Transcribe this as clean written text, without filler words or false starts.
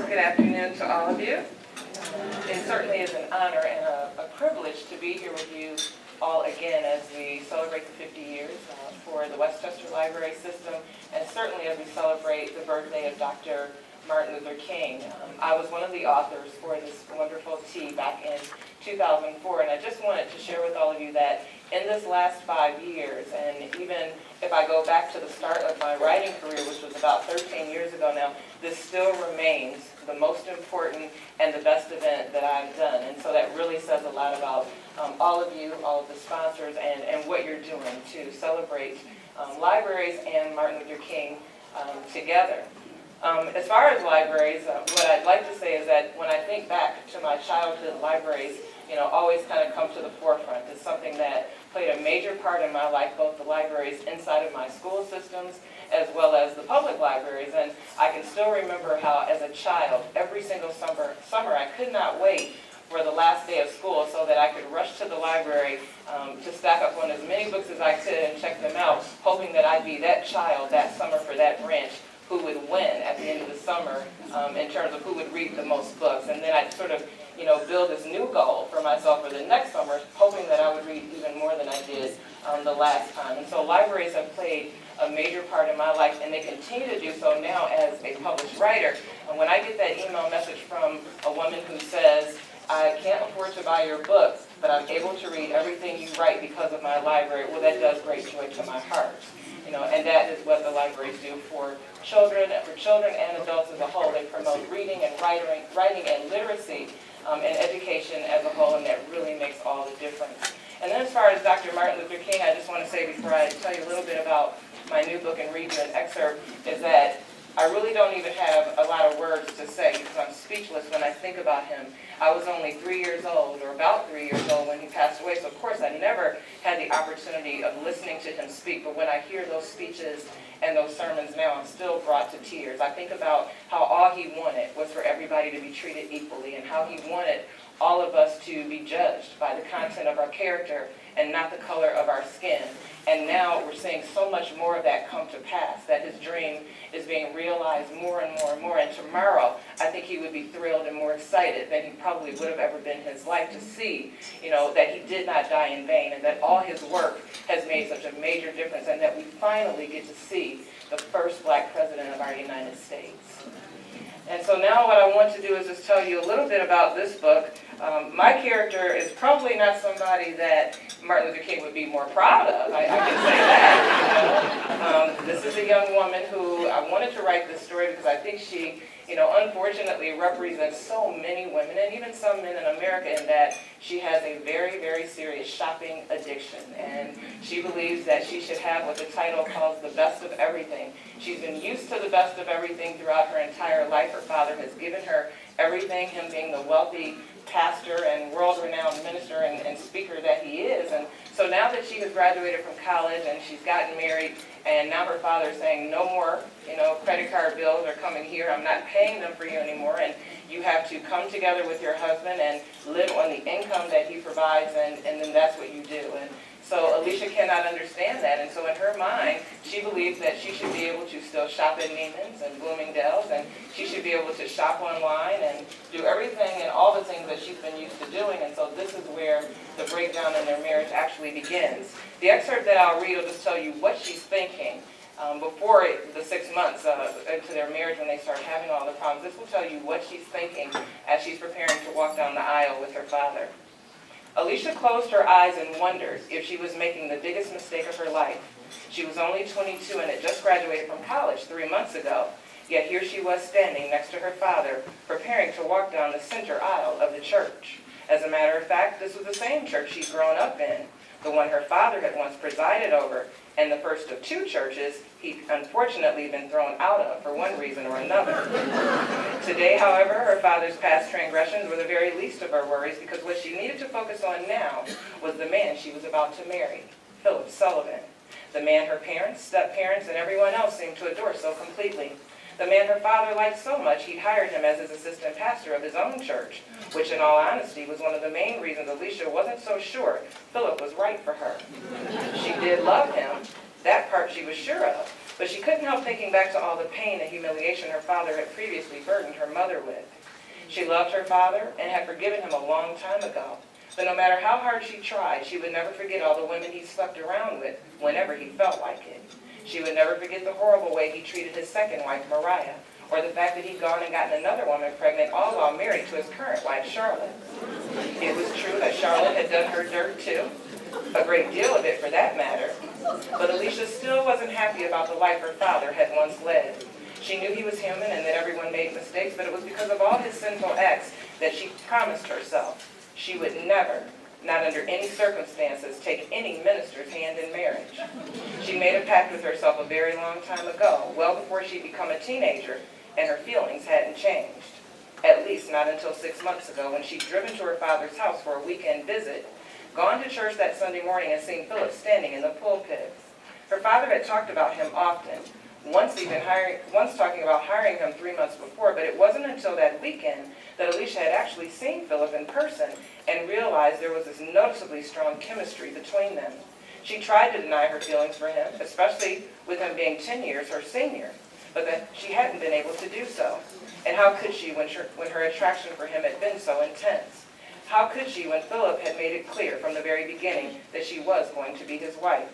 Good afternoon to all of you. It certainly is an honor and a privilege to be here with you all again as we celebrate the 50 years for the Westchester Library System, and certainly as we celebrate the birthday of Dr. Martin Luther King. I was one of the authors for this wonderful tea back in 2004, and I just wanted to share with all of you that in this last 5 years, and even if I go back to the start of my writing career, which was about 13 years ago now, this still remains the most important and the best event that I've done. And so that really says a lot about all of you, all of the sponsors, and what you're doing to celebrate libraries and Martin Luther King together. As far as libraries, what I'd like to say is that when I think back to my childhood, libraries, always kind of come to the forefront. It's something that played a major part in my life, both the libraries inside of my school systems as well as the public libraries. And I can still remember how, as a child, every single summer I could not wait for the last day of school so that I could rush to the library to stack up on as many books as I could and check them out, hoping that I'd be that child that summer for that branch who would win at the end of the summer in terms of who would read the most books. And then I'd sort of build this new goal for myself for the next summer, hoping that I would read even more than I did the last time. And so libraries have played a major part in my life, and they continue to do so now as a published writer. And when I get that email message from a woman who says, I can't afford to buy your books, but I'm able to read everything you write because of my library, well, that does great joy to my heart. And that is what the libraries do for children and adults as a whole. They promote reading and writing and literacy and education as a whole, and that really makes all the difference. And then as far as Dr. Martin Luther King, I just want to say before I tell you a little bit about my new book and read you an excerpt, is that I really don't even have a lot of words to say because I'm speechless when I think about him. I was only 3 years old, or about 3 years old, when he passed away, so of course I never had the opportunity of listening to him speak, but when I hear those speeches and those sermons now, I'm still brought to tears. I think about how all he wanted was for everybody to be treated equally, and how he wanted all of us to be judged by the content of our character and not the color of our skin. And now we're seeing so much more of that come to pass, that his dream is being realized more and more and more. And tomorrow, I think he would be thrilled and more excited than he probably would have ever been in his life to see, that he did not die in vain, and that all his work has made such a major difference, and that we finally get to see the first black president of our United States. And so now what I want to do is just tell you a little bit about this book. My character is probably not somebody that Martin Luther King would be more proud of. I can say that. This is a young woman who I wanted to write this story because I think she, unfortunately represents so many women and even some men in America, in that she has a very, very serious shopping addiction. And she believes that she should have what the title calls the best of everything. She's been used to the best of everything throughout her entire life. Her father has given her everything, him being the wealthy pastor and world-renowned minister and speaker that he is. And so now that she has graduated from college and she's gotten married, and now her father is saying, no more, credit card bills are coming here, I'm not paying them for you anymore, and you have to come together with your husband and live on the income that he provides, and then that's what you do. And so Alicia cannot understand that, and so in her mind, she believes that she should be able to still shop at Neiman's and Bloomingdale's, and she should be able to shop online and do everything and all the things that she's been used to doing, and so this is where the breakdown in their marriage actually begins. The excerpt that I'll read will just tell you what she's thinking before the 6 months into their marriage, when they start having all the problems. This will tell you what she's thinking as she's preparing to walk down the aisle with her father. Alicia closed her eyes and wondered if she was making the biggest mistake of her life. She was only 22 and had just graduated from college 3 months ago. Yet here she was standing next to her father, preparing to walk down the center aisle of the church. As a matter of fact, this was the same church she'd grown up in, the one her father had once presided over, and the first of 2 churches he'd unfortunately been thrown out of for one reason or another. Today, however, her father's past transgressions were the very least of her worries, because what she needed to focus on now was the man she was about to marry, Philip Sullivan, the man her parents, step-parents, and everyone else seemed to adore so completely. The man her father liked so much, he'd hired him as his assistant pastor of his own church, which in all honesty was one of the main reasons Alicia wasn't so sure Philip was right for her. She did love him, that part she was sure of, But she couldn't help thinking back to all the pain and humiliation her father had previously burdened her mother with. She loved her father and had forgiven him a long time ago. But no matter how hard she tried, she would never forget all the women he slept around with whenever he felt like it. She would never forget the horrible way he treated his second wife, Mariah, or the fact that he'd gone and gotten another woman pregnant, all while married to his current wife, Charlotte. It was true that Charlotte had done her dirt too, a great deal of it for that matter. But Alicia still wasn't happy about the life her father had once led. She knew he was human and that everyone made mistakes, but it was because of all his sinful acts that she promised herself she would never, not under any circumstances, take any minister's hand in marriage. She made a pact with herself a very long time ago, well before she'd become a teenager, and her feelings hadn't changed. At least not until 6 months ago, when she'd driven to her father's house for a weekend visit, gone to church that Sunday morning and seen Philip standing in the pulpit. Her father had talked about him often, once talking about hiring him 3 months before, but it wasn't until that weekend that Alicia had actually seen Philip in person and realized there was this noticeably strong chemistry between them. She tried to deny her feelings for him, especially with him being 10 years her senior, but that she hadn't been able to do so. And how could she when her attraction for him had been so intense? How could she when Philip had made it clear from the very beginning that she was going to be his wife?